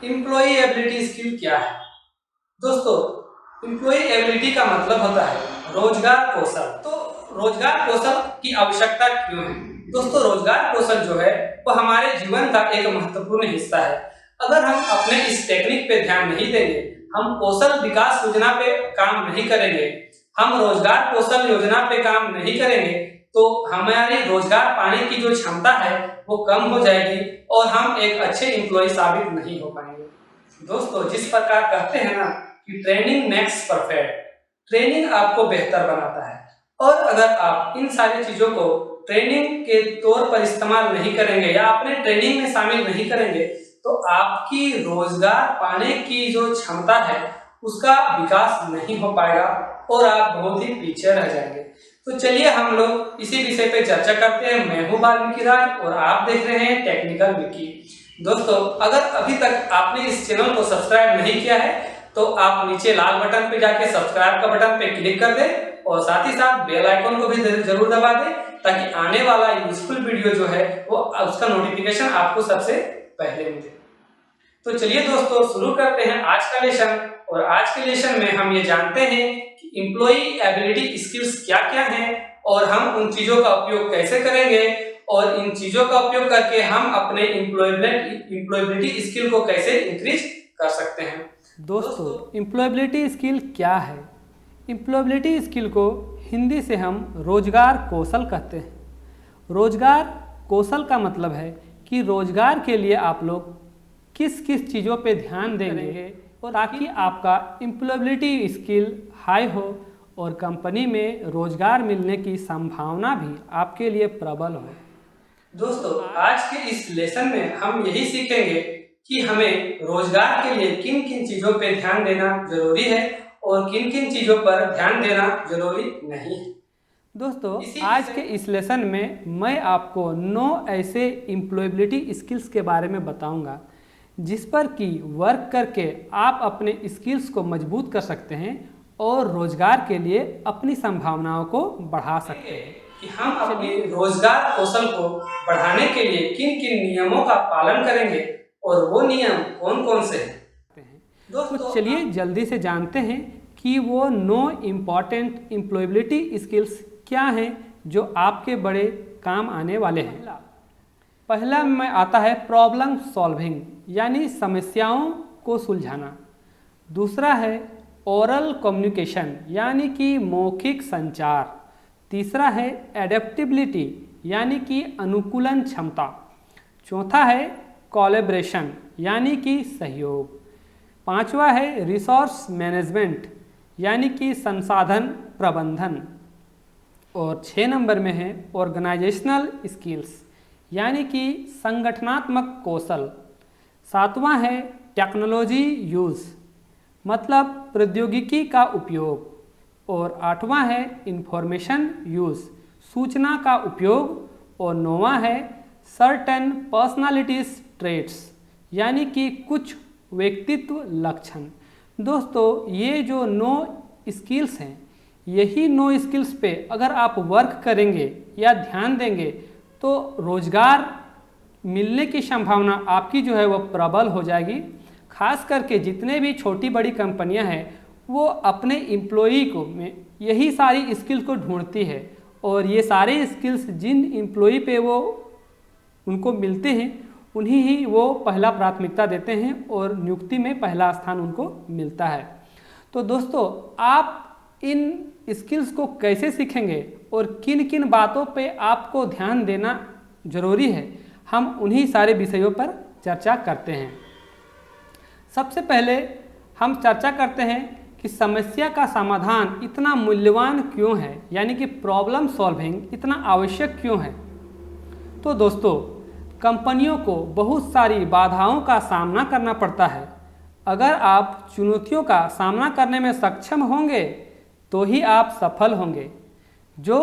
Employee ability skill क्या है? दोस्तों, एम्प्लॉई एबिलिटी का मतलब होता है रोजगार कौशल। तो रोजगार कौशल की आवश्यकता क्यों है? दोस्तों, रोजगार कौशल जो है वो हमारे जीवन का एक महत्वपूर्ण हिस्सा है। अगर हम अपने इस टेक्निक पे ध्यान नहीं देंगे, हम कौशल विकास योजना पे काम नहीं करेंगे, हम रोजगार कौशल योजना पे काम नहीं करेंगे, तो हमारी रोजगार पाने की जो क्षमता है वो कम हो जाएगी और हम एक अच्छे एम्प्लॉय साबित नहीं हो पाएंगे। दोस्तों, जिस प्रकार कहते हैं ना कि ट्रेनिंग मेक्स परफेक्ट, ट्रेनिंग आपको बेहतर बनाता है। और अगर आप इन सारी चीजों को ट्रेनिंग के तौर पर इस्तेमाल नहीं करेंगे या अपने ट्रेनिंग में शामिल नहीं करेंगे, तो आपकी रोजगार पाने की जो क्षमता है उसका विकास नहीं हो पाएगा और आप बहुत ही पीछे रह जाएंगे। तो चलिए हम लोग इसी विषय पे चर्चा करते हैं। मैं हूं वाल्मीकि राज और आप देख रहे हैं टेक्निकल विकी। दोस्तों, अगर अभी तक आपने इस चैनल को सब्सक्राइब नहीं किया है तो आप नीचे लाल बटन पे जाके सब्सक्राइब का बटन पे क्लिक कर दें और साथ ही साथ बेल आइकन को भी जरूर दबा दें ताकि आने वाला यूजफुल वीडियो जो है वो उसका नोटिफिकेशन आपको सबसे पहले मिले। तो चलिए दोस्तों, शुरू करते हैं आज का लेसन। और आज के लेसन में हम ये जानते हैं कि एम्प्लॉई एबिलिटी स्किल्स क्या क्या हैं और हम उन चीजों का उपयोग कैसे करेंगे और इन चीजों का उपयोग करके हम अपने एम्प्लॉयबिलिटी स्किल को कैसे इंक्रीज कर सकते हैं। दोस्तों, एम्प्लॉयबिलिटी स्किल क्या है? एम्प्लॉयबिलिटी स्किल को हिंदी से हम रोजगार कौशल कहते हैं। रोजगार कौशल का मतलब है कि रोजगार के लिए आप लोग किस किस चीज़ों पे ध्यान देंगे और ताकि आपका एम्प्लॉयबिलिटी स्किल हाई हो और कंपनी में रोजगार मिलने की संभावना भी आपके लिए प्रबल हो। दोस्तों, आज के इस लेसन में हम यही सीखेंगे कि हमें रोजगार के लिए किन किन चीजों पे ध्यान देना जरूरी है और किन किन चीजों पर ध्यान देना जरूरी नहीं है। दोस्तों, आज के इस लेसन में मैं आपको 9 ऐसे एम्प्लॉयबिलिटी स्किल्स के बारे में बताऊंगा जिस पर कि वर्क करके आप अपने स्किल्स को मजबूत कर सकते हैं और रोजगार के लिए अपनी संभावनाओं को बढ़ा सकते हैं। कि हम अपने रोजगार कौशल को बढ़ाने के लिए किन किन नियमों का पालन करेंगे और वो नियम कौन कौन से हैं। तो चलिए जल्दी से जानते हैं कि वो 9 इम्पॉर्टेंट एम्प्लॉयबिलिटी स्किल्स क्या हैं जो आपके बड़े काम आने वाले हैं। पहला में आता है प्रॉब्लम सॉल्विंग, यानी समस्याओं को सुलझाना। दूसरा है ओरल कम्युनिकेशन, यानी कि मौखिक संचार। तीसरा है एडेप्टिबिलिटी, यानी कि अनुकूलन क्षमता। चौथा है कोलैबोरेशन, यानी कि सहयोग। पांचवा है रिसोर्स मैनेजमेंट, यानी कि संसाधन प्रबंधन। और 6 नंबर में है ऑर्गेनाइजेशनल स्किल्स, यानी कि संगठनात्मक कौशल। 7वां है टेक्नोलॉजी यूज़, मतलब प्रौद्योगिकी का उपयोग। और 8वां है इंफॉर्मेशन यूज़, सूचना का उपयोग। और 9वां है सर्टेन पर्सनालिटीज ट्रेट्स, यानी कि कुछ व्यक्तित्व लक्षण। दोस्तों, ये जो 9 स्किल्स हैं, यही 9 स्किल्स पे अगर आप वर्क करेंगे या ध्यान देंगे तो रोजगार मिलने की संभावना आपकी जो है वो प्रबल हो जाएगी। खास करके जितने भी छोटी बड़ी कंपनियां हैं वो अपने एम्प्लॉई को में यही सारी स्किल्स को ढूंढती है और ये सारे स्किल्स जिन एम्प्लॉई पे वो उनको मिलते हैं उन्हीं ही वो पहला प्राथमिकता देते हैं और नियुक्ति में पहला स्थान उनको मिलता है। तो दोस्तों, आप इन स्किल्स को कैसे सीखेंगे और किन किन बातों पे आपको ध्यान देना जरूरी है, हम उन्हीं सारे विषयों पर चर्चा करते हैं। सबसे पहले हम चर्चा करते हैं कि समस्या का समाधान इतना मूल्यवान क्यों है, यानी कि प्रॉब्लम सॉल्विंग इतना आवश्यक क्यों है। तो दोस्तों, कंपनियों को बहुत सारी बाधाओं का सामना करना पड़ता है। अगर आप चुनौतियों का सामना करने में सक्षम होंगे तो ही आप सफल होंगे। जो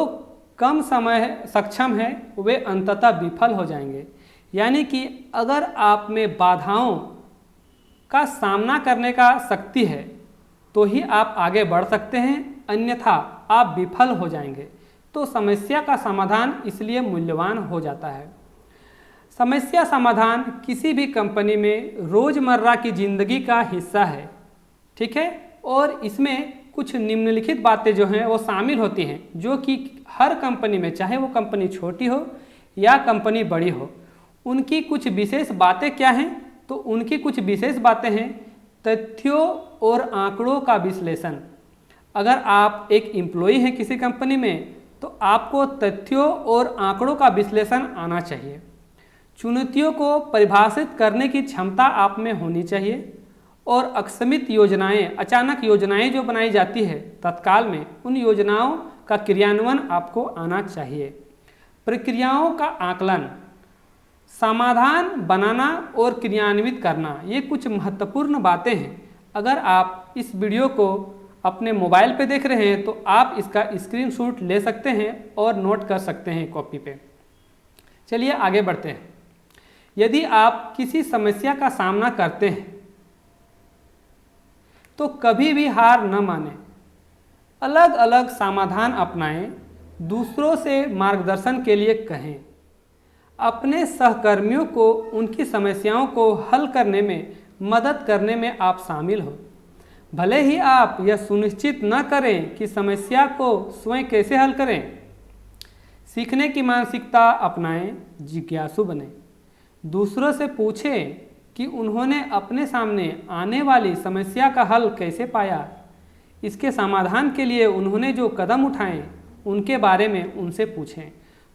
कम समय सक्षम है वे अंततः विफल हो जाएंगे। यानी कि अगर आप में बाधाओं का सामना करने का शक्ति है तो ही आप आगे बढ़ सकते हैं, अन्यथा आप विफल हो जाएंगे। तो समस्या का समाधान इसलिए मूल्यवान हो जाता है। समस्या समाधान किसी भी कंपनी में रोज़मर्रा की ज़िंदगी का हिस्सा है, ठीक है। और इसमें कुछ निम्नलिखित बातें जो हैं वो शामिल होती हैं, जो कि हर कंपनी में, चाहे वो कंपनी छोटी हो या कंपनी बड़ी हो, उनकी कुछ विशेष बातें क्या हैं। तो उनकी कुछ विशेष बातें हैं तथ्यों और आंकड़ों का विश्लेषण। अगर आप एक एम्प्लॉई हैं किसी कंपनी में तो आपको तथ्यों और आंकड़ों का विश्लेषण आना चाहिए। चुनौतियों को परिभाषित करने की क्षमता आप में होनी चाहिए और अकस्मित योजनाएं, अचानक योजनाएं जो बनाई जाती है तत्काल में, उन योजनाओं का क्रियान्वयन आपको आना चाहिए। प्रक्रियाओं का आकलन, समाधान बनाना और क्रियान्वित करना, ये कुछ महत्वपूर्ण बातें हैं। अगर आप इस वीडियो को अपने मोबाइल पे देख रहे हैं तो आप इसका स्क्रीनशॉट ले सकते हैं और नोट कर सकते हैं कॉपी पे। चलिए आगे बढ़ते हैं। यदि आप किसी समस्या का सामना करते हैं तो कभी भी हार न मानें, अलग अलग समाधान अपनाएं, दूसरों से मार्गदर्शन के लिए कहें, अपने सहकर्मियों को उनकी समस्याओं को हल करने में मदद करने में आप शामिल हो। भले ही आप यह सुनिश्चित न करें कि समस्या को स्वयं कैसे हल करें। सीखने की मानसिकता अपनाएं, जिज्ञासु बनें, दूसरों से पूछें कि उन्होंने अपने सामने आने वाली समस्या का हल कैसे पाया, इसके समाधान के लिए उन्होंने जो कदम उठाए उनके बारे में उनसे पूछें।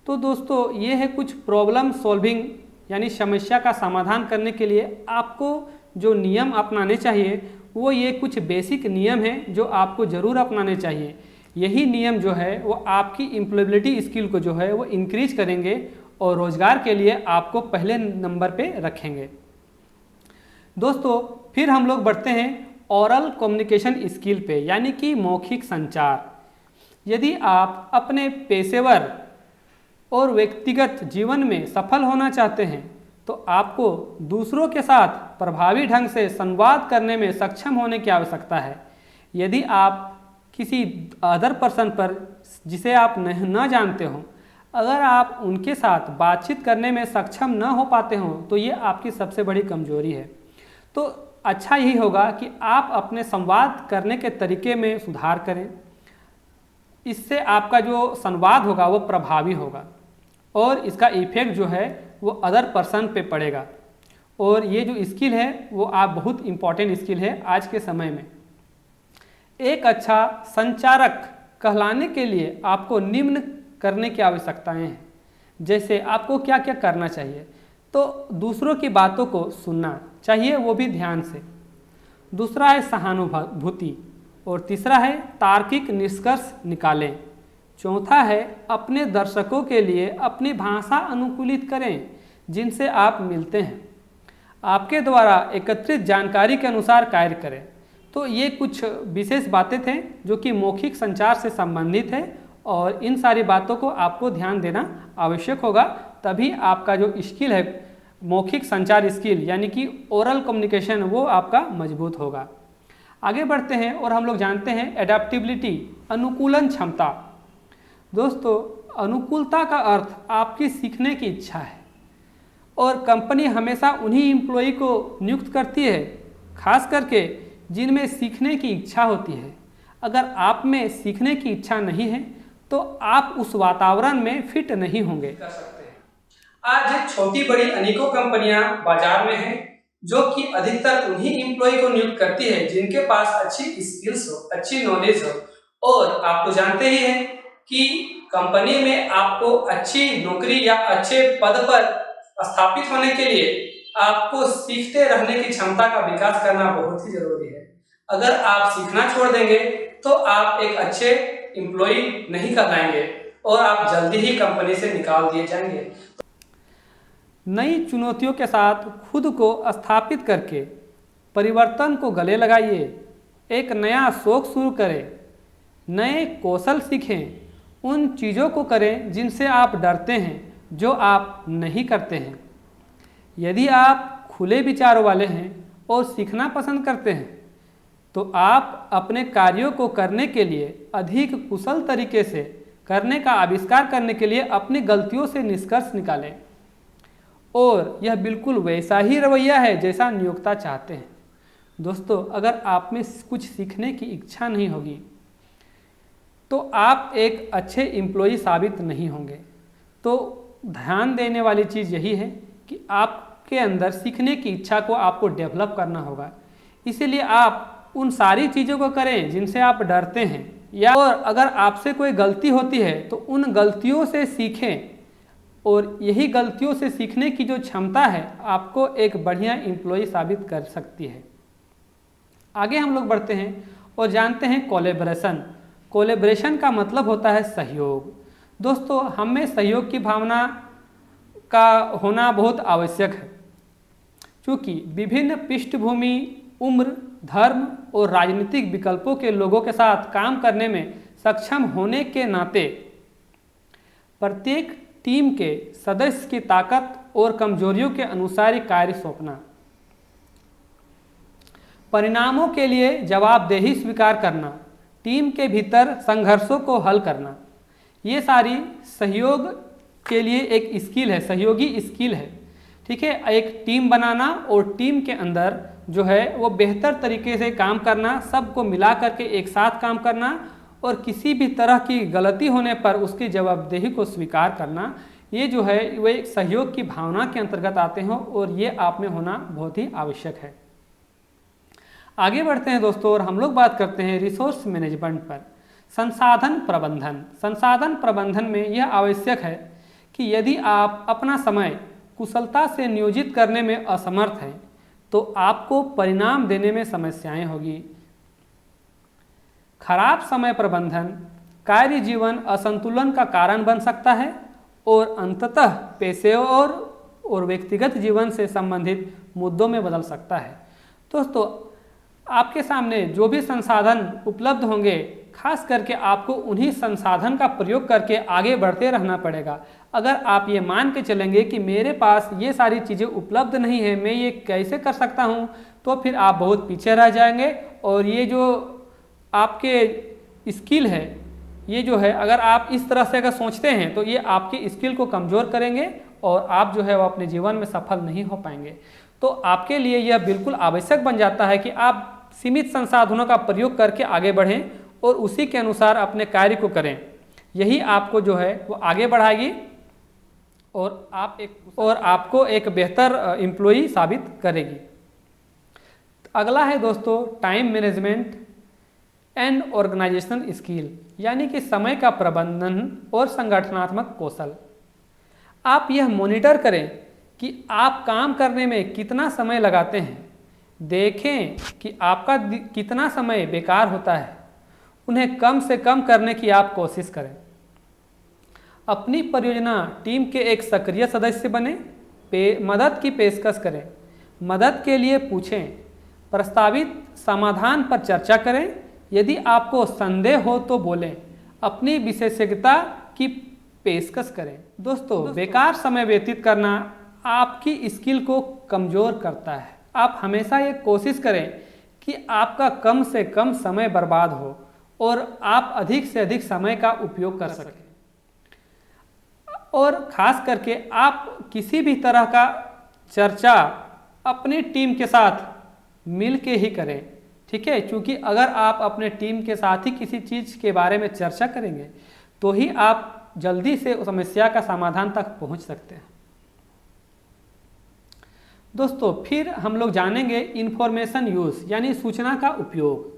तो दोस्तों, ये है कुछ प्रॉब्लम सॉल्विंग यानी समस्या का समाधान करने के लिए आपको जो नियम अपनाने चाहिए, वो ये कुछ बेसिक नियम हैं जो आपको ज़रूर अपनाने चाहिए। यही नियम जो है वो आपकी एम्प्लॉयबिलिटी स्किल को जो है वो इंक्रीज करेंगे और रोज़गार के लिए आपको पहले नंबर पे रखेंगे। दोस्तों, फिर हम लोग बढ़ते हैं ओरल कम्युनिकेशन स्किल पे, यानी कि मौखिक संचार। यदि आप अपने पेशेवर और व्यक्तिगत जीवन में सफल होना चाहते हैं तो आपको दूसरों के साथ प्रभावी ढंग से संवाद करने में सक्षम होने की आवश्यकता है। यदि आप किसी अदर पर्सन पर, जिसे आप न जानते हो, अगर आप उनके साथ बातचीत करने में सक्षम न हो पाते हो तो ये आपकी सबसे बड़ी कमजोरी है। तो अच्छा यही होगा कि आप अपने संवाद करने के तरीके में सुधार करें। इससे आपका जो संवाद होगा वो प्रभावी होगा और इसका इफेक्ट जो है वो अदर पर्सन पे पड़ेगा। और ये जो स्किल है वो आप बहुत इम्पॉर्टेंट स्किल है आज के समय में। एक अच्छा संचारक कहलाने के लिए आपको निम्न करने की आवश्यकताएं हैं। जैसे आपको क्या क्या करना चाहिए, तो दूसरों की बातों को सुनना चाहिए, वो भी ध्यान से। दूसरा है सहानुभूति और तीसरा है तार्किक निष्कर्ष निकालें। चौथा है अपने दर्शकों के लिए अपनी भाषा अनुकूलित करें जिनसे आप मिलते हैं। आपके द्वारा एकत्रित जानकारी के अनुसार कार्य करें। तो ये कुछ विशेष बातें थे जो कि मौखिक संचार से संबंधित है और इन सारी बातों को आपको ध्यान देना आवश्यक होगा, तभी आपका जो स्किल है मौखिक संचार स्किल यानी कि ओरल कम्युनिकेशन वो आपका मजबूत होगा। आगे बढ़ते हैं और हम लोग जानते हैं एडेप्टिबिलिटी, अनुकूलन क्षमता। दोस्तों, अनुकूलता का अर्थ आपकी सीखने की इच्छा है और कंपनी हमेशा उन्हीं एम्प्लॉई को नियुक्त करती है खास करके जिनमें सीखने की इच्छा होती है। अगर आप में सीखने की इच्छा नहीं है तो आप उस वातावरण में फिट नहीं होंगे। कर सकते हैं। आज छोटी बड़ी अनेकों कंपनियां बाजार में हैं जो कि अधिकतर उन्हीं एम्प्लॉय को नियुक्त करती है जिनके पास अच्छी स्किल्स हो, अच्छी नॉलेज हो। और आप तो जानते ही हैं कि कंपनी में आपको अच्छी नौकरी या अच्छे पद पर स्थापित होने के लिए आपको सीखते रहने की क्षमता का विकास करना बहुत ही जरूरी है। अगर आप सीखना छोड़ देंगे तो आप एक अच्छे एम्प्लॉय नहीं कर पाएंगे और आप जल्दी ही कंपनी से निकाल दिए जाएंगे। नई चुनौतियों के साथ खुद को स्थापित करके परिवर्तन को गले लगाइए। एक नया शौक शुरू करें, नए कौशल सीखें, उन चीज़ों को करें जिनसे आप डरते हैं, जो आप नहीं करते हैं। यदि आप खुले विचारों वाले हैं और सीखना पसंद करते हैं तो आप अपने कार्यों को करने के लिए अधिक कुशल तरीके से करने का आविष्कार करने के लिए अपनी गलतियों से निष्कर्ष निकालें और यह बिल्कुल वैसा ही रवैया है जैसा नियोक्ता चाहते हैं। दोस्तों, अगर आप में कुछ सीखने की इच्छा नहीं होगी तो आप एक अच्छे एम्प्लॉय साबित नहीं होंगे। तो ध्यान देने वाली चीज़ यही है कि आपके अंदर सीखने की इच्छा को आपको डेवलप करना होगा। इसीलिए आप उन सारी चीज़ों को करें जिनसे आप डरते हैं, या और अगर आपसे कोई गलती होती है तो उन गलतियों से सीखें, और यही गलतियों से सीखने की जो क्षमता है आपको एक बढ़िया एम्प्लॉय साबित कर सकती है। आगे हम लोग बढ़ते हैं और जानते हैं कोलैबोरेशन। कोलैबोरेशन का मतलब होता है सहयोग। दोस्तों, हम में सहयोग की भावना का होना बहुत आवश्यक है, क्योंकि विभिन्न पृष्ठभूमि, उम्र, धर्म और राजनीतिक विकल्पों के लोगों के साथ काम करने में सक्षम होने के नाते प्रत्येक टीम के सदस्य की ताकत और कमजोरियों के अनुसार कार्य सौंपना, परिणामों के लिए जवाबदेही स्वीकार करना, टीम के भीतर संघर्षों को हल करना, ये सारी सहयोग के लिए एक स्किल है, सहयोगी स्किल है। ठीक है, एक टीम बनाना और टीम के अंदर जो है वो बेहतर तरीके से काम करना, सबको मिला करके एक साथ काम करना, और किसी भी तरह की गलती होने पर उसकी जवाबदेही को स्वीकार करना, ये जो है वो एक सहयोग की भावना के अंतर्गत आते हैं, और ये आप में होना बहुत ही आवश्यक है। आगे बढ़ते हैं दोस्तों, और हम लोग बात करते हैं रिसोर्स मैनेजमेंट पर। संसाधन प्रबंधन। संसाधन प्रबंधन में यह आवश्यक है कि यदि आप अपना समय कुशलता से नियोजित करने में असमर्थ हैं तो आपको परिणाम देने में समस्याएं होगी। खराब समय प्रबंधन कार्य जीवन असंतुलन का कारण बन सकता है और अंततः पेशेवर और व्यक्तिगत जीवन से संबंधित मुद्दों में बदल सकता है। दोस्तों, आपके सामने जो भी संसाधन उपलब्ध होंगे, खास करके आपको उन्हीं संसाधन का प्रयोग करके आगे बढ़ते रहना पड़ेगा। अगर आप ये मान के चलेंगे कि मेरे पास ये सारी चीज़ें उपलब्ध नहीं है, मैं ये कैसे कर सकता हूँ, तो फिर आप बहुत पीछे रह जाएंगे, और ये जो आपके स्किल है, ये जो है अगर आप इस तरह से अगर सोचते हैं तो ये आपकी स्किल को कमज़ोर करेंगे और आप जो है वो अपने जीवन में सफल नहीं हो पाएंगे। तो आपके लिए यह बिल्कुल आवश्यक बन जाता है कि आप सीमित संसाधनों का प्रयोग करके आगे बढ़ें और उसी के अनुसार अपने कार्य को करें। यही आपको जो है वो आगे बढ़ाएगी और आपको एक बेहतर एम्प्लॉई साबित करेगी। अगला है दोस्तों time management and organizational skill, यानी कि समय का प्रबंधन और संगठनात्मक कौशल। आप यह मॉनिटर करें कि आप काम करने में कितना समय लगाते हैं, देखें कि आपका कितना समय बेकार होता है, उन्हें कम से कम करने की आप कोशिश करें। अपनी परियोजना टीम के एक सक्रिय सदस्य बने, मदद की पेशकश करें, मदद के लिए पूछें, प्रस्तावित समाधान पर चर्चा करें, यदि आपको संदेह हो तो बोलें, अपनी विशेषज्ञता की पेशकश करें। दोस्तों, बेकार समय व्यतीत करना आपकी स्किल को कमज़ोर करता है। आप हमेशा ये कोशिश करें कि आपका कम से कम समय बर्बाद हो और आप अधिक से अधिक समय का उपयोग कर सकें, और ख़ास करके आप किसी भी तरह का चर्चा अपनी टीम के साथ मिल के ही करें। ठीक है, क्योंकि अगर आप अपने टीम के साथ ही किसी चीज़ के बारे में चर्चा करेंगे तो ही आप जल्दी से उस समस्या का समाधान तक पहुंच सकते हैं। दोस्तों, फिर हम लोग जानेंगे इंफॉर्मेशन यूज़, यानी सूचना का उपयोग।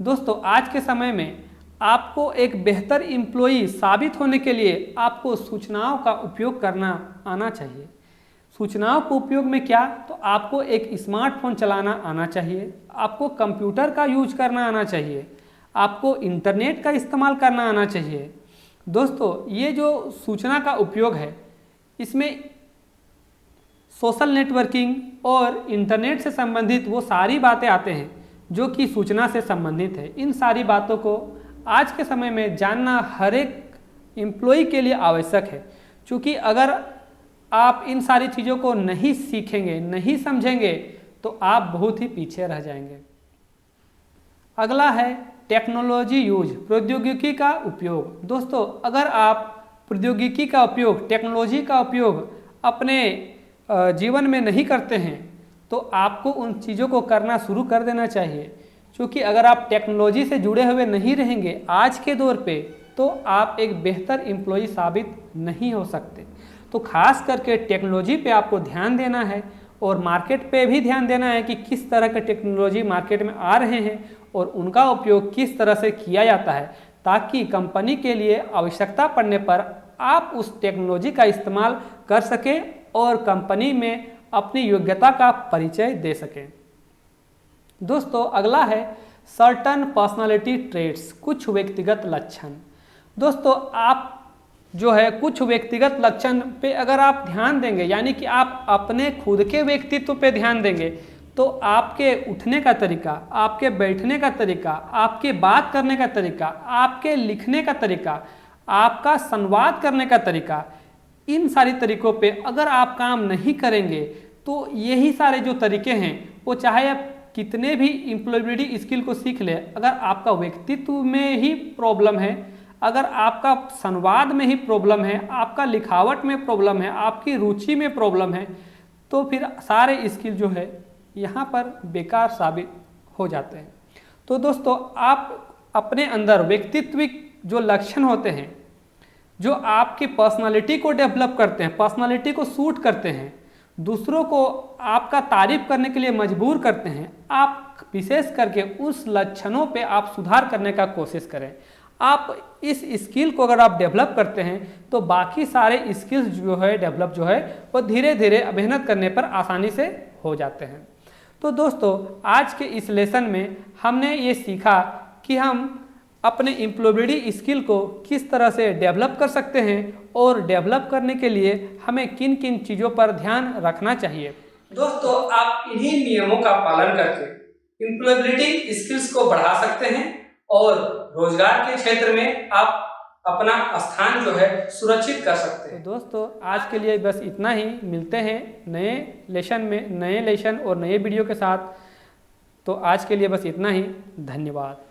दोस्तों, आज के समय में आपको एक बेहतर एम्प्लॉई साबित होने के लिए आपको सूचनाओं का उपयोग करना आना चाहिए। सूचनाओं को उपयोग में क्या, तो आपको एक स्मार्टफोन चलाना आना चाहिए, आपको कंप्यूटर का यूज करना आना चाहिए, आपको इंटरनेट का इस्तेमाल करना आना चाहिए। दोस्तों, ये जो सूचना का उपयोग है, इसमें सोशल नेटवर्किंग और इंटरनेट से संबंधित वो सारी बातें आते हैं जो कि सूचना से संबंधित है। इन सारी बातों को आज के समय में जानना हर एक एम्प्लॉय के लिए आवश्यक है, क्योंकि अगर आप इन सारी चीज़ों को नहीं सीखेंगे, नहीं समझेंगे, तो आप बहुत ही पीछे रह जाएंगे। अगला है टेक्नोलॉजी यूज, प्रौद्योगिकी का उपयोग। दोस्तों, अगर आप प्रौद्योगिकी का उपयोग, टेक्नोलॉजी का उपयोग अपने जीवन में नहीं करते हैं तो आपको उन चीज़ों को करना शुरू कर देना चाहिए, क्योंकि अगर आप टेक्नोलॉजी से जुड़े हुए नहीं रहेंगे आज के दौर पे तो आप एक बेहतर एम्प्लॉय साबित नहीं हो सकते। तो खास करके टेक्नोलॉजी पे आपको ध्यान देना है और मार्केट पे भी ध्यान देना है कि किस तरह के टेक्नोलॉजी मार्केट में आ रहे हैं और उनका उपयोग किस तरह से किया जाता है, ताकि कंपनी के लिए आवश्यकता पड़ने पर आप उस टेक्नोलॉजी का इस्तेमाल कर सकें और कंपनी में अपनी योग्यता का परिचय दे सकें। दोस्तों अगला है सर्टन पर्सनालिटी ट्रेट्स, कुछ व्यक्तिगत लक्षण। दोस्तों आप जो है कुछ व्यक्तिगत लक्षण पे अगर आप ध्यान देंगे, यानी कि आप अपने खुद के व्यक्तित्व पे ध्यान देंगे, तो आपके उठने का तरीका, आपके बैठने का तरीका, आपके बात करने का तरीका, आपके लिखने का तरीका, आपका संवाद करने का तरीका, इन सारी तरीकों पे अगर आप काम नहीं करेंगे तो यही सारे जो तरीके हैं वो चाहे आप कितने भी एम्प्लॉयबिलिटी स्किल को सीख ले, अगर आपका व्यक्तित्व में ही प्रॉब्लम है, अगर आपका संवाद में ही प्रॉब्लम है, आपका लिखावट में प्रॉब्लम है, आपकी रुचि में प्रॉब्लम है, तो फिर सारे स्किल जो है यहाँ पर बेकार साबित हो जाते हैं। तो दोस्तों आप अपने अंदर व्यक्तित्विक जो लक्षण होते हैं, जो आपकी पर्सनालिटी को डेवलप करते हैं, पर्सनालिटी को सूट करते हैं, दूसरों को आपका तारीफ करने के लिए मजबूर करते हैं, आप विशेष करके उस लक्षणों पे आप सुधार करने का कोशिश करें। आप इस स्किल को अगर आप डेवलप करते हैं तो बाकी सारे स्किल्स जो है डेवलप जो है वो धीरे धीरे मेहनत करने पर आसानी से हो जाते हैं। तो दोस्तों आज के इस लेसन में हमने ये सीखा कि हम अपने एम्प्लॉयबिलिटी स्किल को किस तरह से डेवलप कर सकते हैं और डेवलप करने के लिए हमें किन किन चीज़ों पर ध्यान रखना चाहिए। दोस्तों आप इन्हीं नियमों का पालन करके एम्प्लॉयबिलिटी स्किल्स को बढ़ा सकते हैं और रोजगार के क्षेत्र में आप अपना स्थान जो है सुरक्षित कर सकते हैं। तो दोस्तों आज के लिए बस इतना ही, मिलते हैं नए लेसन में, नए लेसन और नए वीडियो के साथ। तो आज के लिए बस इतना ही, धन्यवाद।